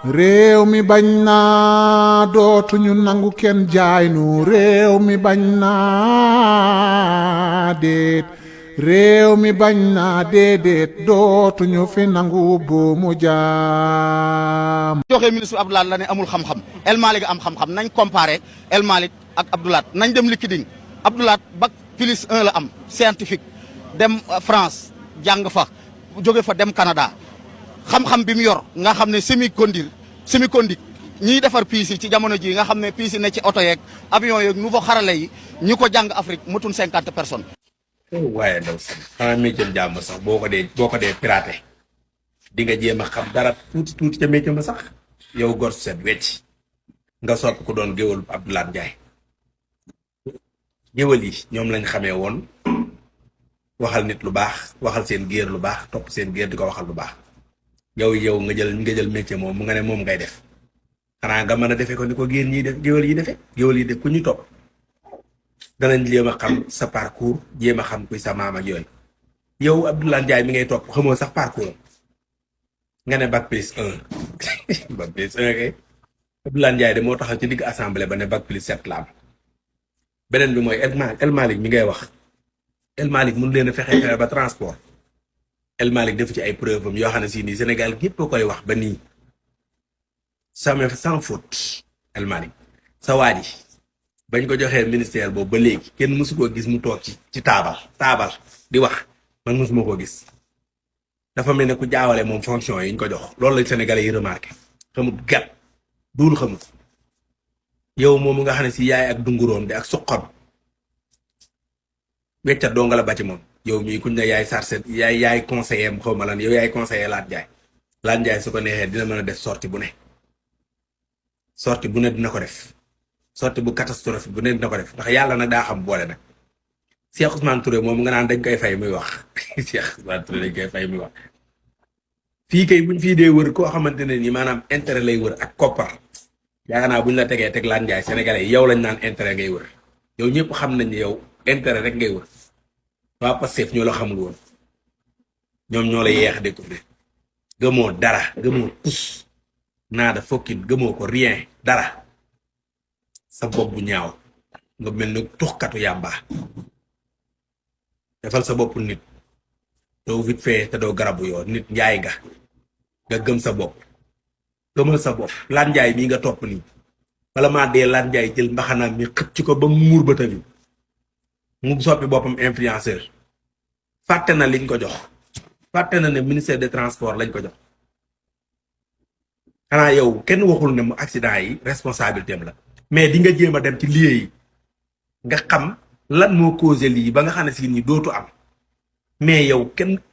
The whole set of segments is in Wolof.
réew mi bañ naa dootuñu nangu kenn jaay nu réew mi bañ naa déet réew mi bañ naa déedéet dootuñu fi nangu buumu jaam. joxe ministre Abdoulaye la ne amul xam-xam El Malick am xam-xam nañ comparé El Malick ak Abdoulaye nañ dem liquiding Abdoulaye bac plus 1 la am scientifique dem France jàng fa jóge fa dem Canada xam-xam bi mu yor nga xam ne semi-conducteur ñiy defar piis yi ci jamono ji nga xam ne piis yi ne ci oto yeeg avion yeeg nouveau xarale yi ñi ko jàng Afrique mutun 50 personnes. waaye ndaw sax xanaa métier jàmm sax boo ko dee piraté di nga jéem a xam dara tuuti ca métier ma sax yow gor set wecc nga sopp ko doon géwal Abdoulaye Ndiaye géwal yi ñoom lañ xamee woon waxal nit lu baax waxal seen géer lu baax topp seen géer di ko waxal lu baax yow nga jël métier moom mu nga ne moom ngay def xanaa nga mën a defee ko ni ko géer ñiy def géwal yi def ku ñu topp danañ jéem a xam sa parcours jéem a xam kuy sa maam ak yooyu yow Abdoulaye Ndiaye mi ngay topp xamoo sax parcours nga ne bac plus 1 bac plus 1 kay Abdoulaye Ndiaye de moo taxaw ci digg assemblée ba ne bac plus 7 la am beneen bi mooy El Malick mi ngay wax El Malick mun leen a fexe ba transport El Malick def ci ay preuve am yoo xam ne si nii Sénégal gépp koy wax ba nii sans faute El Malick sa waa ji bañ ko joxee ministère boobu ba léegi kenn mësu koo gis mu toog ci taabal di wax man mësuma koo gis dafa mel ne ku jaawale moom fonction yi ñu ko jox loolu lañ Sénégalais yi remarqué xamut gat duul xamut yow moom nga xam ne si yaay ak dunguroom de ak suqam weccat doo nga la bàcc moom yow mii kuñ ne yaay sarset yaay conseiller am xaw ma lan yow yaay conseiller Lat Ndiaye su ko neexee dina mën a def sortie bu ne dina ko def sortie bu catastrophe bu ne dina ko def ndax yàlla nag daa xam boole nag Cheikh Ousmane Touré moom nga naan dañ koy fay muy wax Cheikh Ousmane Touré dañ koy fay muy wax fii kay buñ fii dee wër koo xamante ne nii maanaam intérêt lay wër ak koppar yaakaar naa buñ la tegee teg Lat Ndiaye sénégalais yi yow lañ naan intérêt ngay wër yow ñëpp xam nañ ne yow intérêt rek ngay wër waa Pastef ñoo la xamul woon ñoom ñoo la yeex découvrir gëmoo dara gëmoo tus naada fokkin gëmoo ko rien dara sa bopp bu ñaaw nga mel ne tuxkatu yàmba defal sa bopp nit doo vite fait te doo garabu yoo nit njaay nga gëm sa bopp gëmal sa bopp Lat Ndiaye mii nga topp nii bala maa dee Lat Ndiaye jël mbaxanaam mi xëcc ko ba muur ba tamit mu soppi boppam influenceur fàtte na liñ ko jox fàtte na ne ministère des transports lañ ko jox xanaa yow kenn waxul ne mu accident yi responsabilité am la mais di nga jéem a dem ci lieu yi nga xam lan moo causé lii ba nga xam ne si nii dootu am mais yow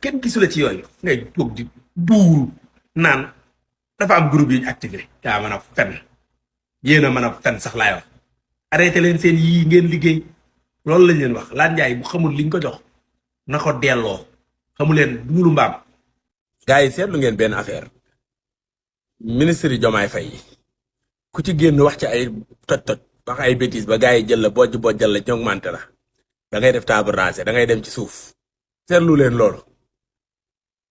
kenn gisula ci yooyu ngay toog di duul naan dafa am groupe yi ñu activé yaa mën a fen yéen a mën a fen sax laay wax arrêté leen seen yii ngeen liggéey loolu lañ leen wax Lat Ndiaye bu xamul liñ ko jox na ko delloo xamu leen duulu mbaam. gars yi seetlu ngeen benn affaire ministre yi Diomaye Faye ku ci génn wax ci ay toj wax ay bêtises ba gars yi jël la bojjal la ñoŋmante la da ngay def table rase da ngay dem ci suuf seetlu leen loolu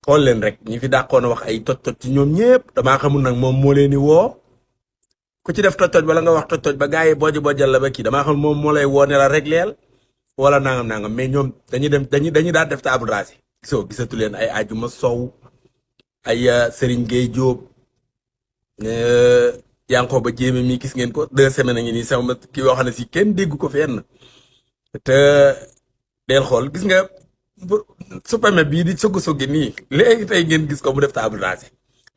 xool leen rek ñi fi dàqoon wax ay toj ci ñoom ñëpp damaa xamul nag moom moo leen di woo ku ci def toj wala nga wax toj ba gars yi bojjal la ba kii damaa xam moom moo lay woo ne la régleel wala nangam mais ñoom dañuy daal def table rase gisatu leen ay Ajuma Sow ay Serigne Gueye Diop Yankoba Jéeme mi gis ngeen ko 2 semaines a ngi nii sama kii yoo xam ne si kenn dégg ko fenn te del xool gis nga supame bii di soggi nii léegi tey ngeen gis ko mu def table rase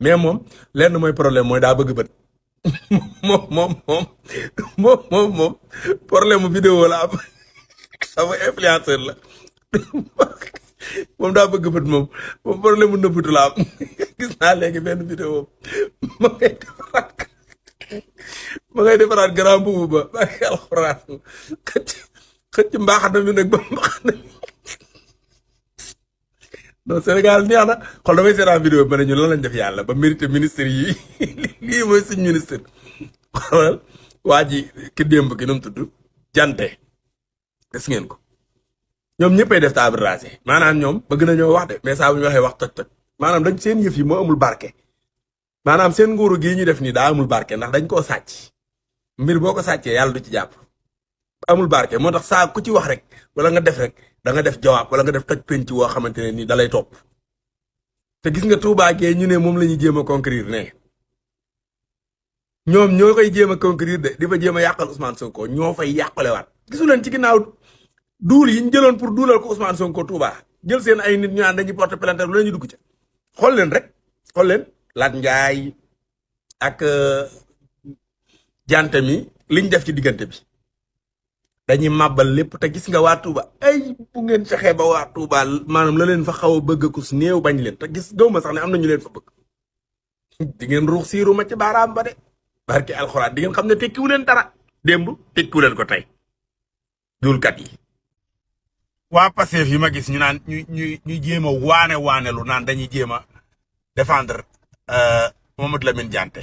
mais moom lenn mooy problème mooy daa bëgg bët moom problème mu vidéo la am sama influenceur la moom daa bëgg bët moom problème mu nëbbatu la am gis naa léegi benn vidéo ma ngay defaraat grand boobu ba bàyyi alxuraan xëcc mbaaxana mi nag ba mbaaxana non Sénégal neex na xool damay seetaan vidéo bi ma ne ñu lan lañ def yàlla ba mérité ministre yi lii mooy suñ ministre xoolal waa ji ki démb ki nu mu tudd jante gis ngeen ko ñoom ñëppay def table rase maanaam ñoom bëgg nañoo wax de mais saa bu ñu waxee wax toj maanaam dañ seen yëf yi moo amul barke maanaam seen nguuru gii ñu def nii daa amul barke ndax dañ koo sàcc mbir boo ko sàccee yàlla du ci jàpp amul barke moo tax saa ku ci wax rek wala nga def rek da nga def jawaab wala nga def toj penc woo xamante ne nii da lay topp te gis nga Touba gee ñu ne moom la ñuy jéem a conquérir ne ñoom ñoo koy jéem a conquérir de di fa jéem a yàqal Ousmane Sonko ñoo fay yàqalewaat gisu leen ci ginnaaw duul yi ñu jëloon pour duulal ko Ousmane Sonko Touba jël seen ay nit ñu naan dañuy porter plainte lu la ñu dugg ca xool leen rek xool leen Lat Njaay ak jante mi liñ def ci diggante bi dañuy màbbal lépp te gis nga waa Touba ay bu ngeen fexee ba waa Touba maanaam la leen fa xaw a bëgg ku si néew bañ leen te gis gaw ma sax ne am na ñu leen fa bëgg di ngeen ruux siiru ma ci baaraam ba de barke alxuraan di ngeen xam ne tekkiwu leen dara démb tekkiwu leen ko tey dulkat yi. waa Pastef yi ma gis ñu naan ñuy jéem a waane lu naan dañuy jéem a défendre Mamadou Lamine Diante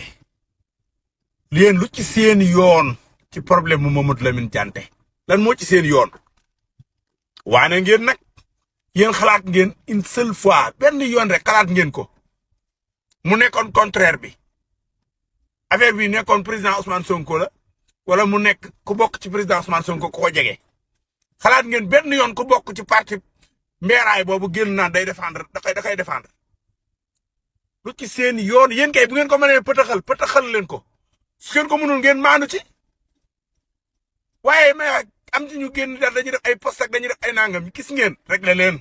leen lu ci seen yoon ci problème mu Mamadou Lamine Diante lan moo ci seen yoon waane ngeen nag yéen xalaat ngeen une seule fois benn yoon rek xalaat ngeen ko mu nekkoon contraire bi affaire bi nekkoon président Ousmane Sonko la wala mu nekk ku bokk ci président Ousmane Sonko ku ko jege xalaat ngeen benn yoon ku bokk ci parti mbeeraay boobu génn naan day défendre da koy défendre lu ci seen yoon yéen kay bu ngeen ko mënee pëtaxal leen ko su ngeen ko mënul ngeen maanu ci waaye may wax am ci ñu génn daal dañuy def ay poste ak dañuy def ay nangam gis ngeen rek la leen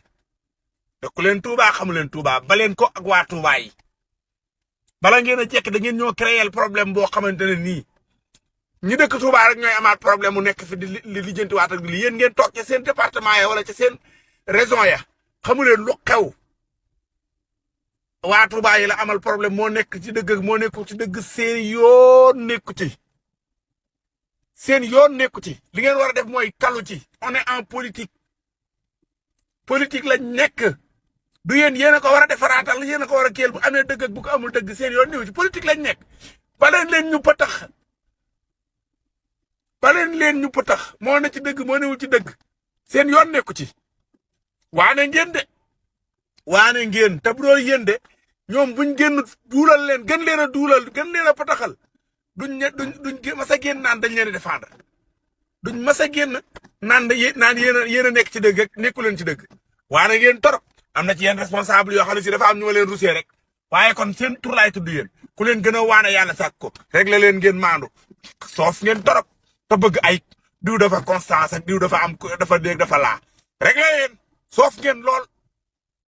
dëkku leen Touba xamu leen Touba ba leen ko ak waa Touba yi bala ngeen a jekk da ngeen ñoo créer problème boo xamante ne nii ñi dëkk Touba rek ñooy amaat problème mu nekk fi di lijjanti waat ak li yéen ngeen toog ca seen département ya wala ca seen région ya xamu leen lu xew waa Touba yi la amal problème moo nekk ci dëgg moo nekku ci dëgg seen yoon nekku ci seen yoon nekku ci li ngeen war a def mooy kalu ci on est en politique lañ nekk du yéen a ko war a defaraatal yéen a ko war a kéel bu amee dëgg ak bu ko amul dëgg seen yoon néew ci politique lañ nekk baleen leen ñu pëtax moo ne ci dëgg moo newul ci dëgg seen yoon nekku ci waane ngeen te bu doon yéen de ñoom buñ génn duulal leen gën leen a duulal gën leen a pataxal duñ mas a génn naan dañ leen a défendre duñ mas a génn naan yéen a nekk ci dëgg ak nekku leen ci dëgg waane ngeen torop am na ci yenn responsable yoo xam ne si dafa am ñu ma leen rusee rek waaye kon seen tur laay tudd yéen ku leen gën a waane yàlla sàkk ko rek la leen ngeen maandu soof ngeen torop te bëgg ay diw dafa constance ak diw dafa am dafa dégg dafa laa rek la leen soof ngeen lool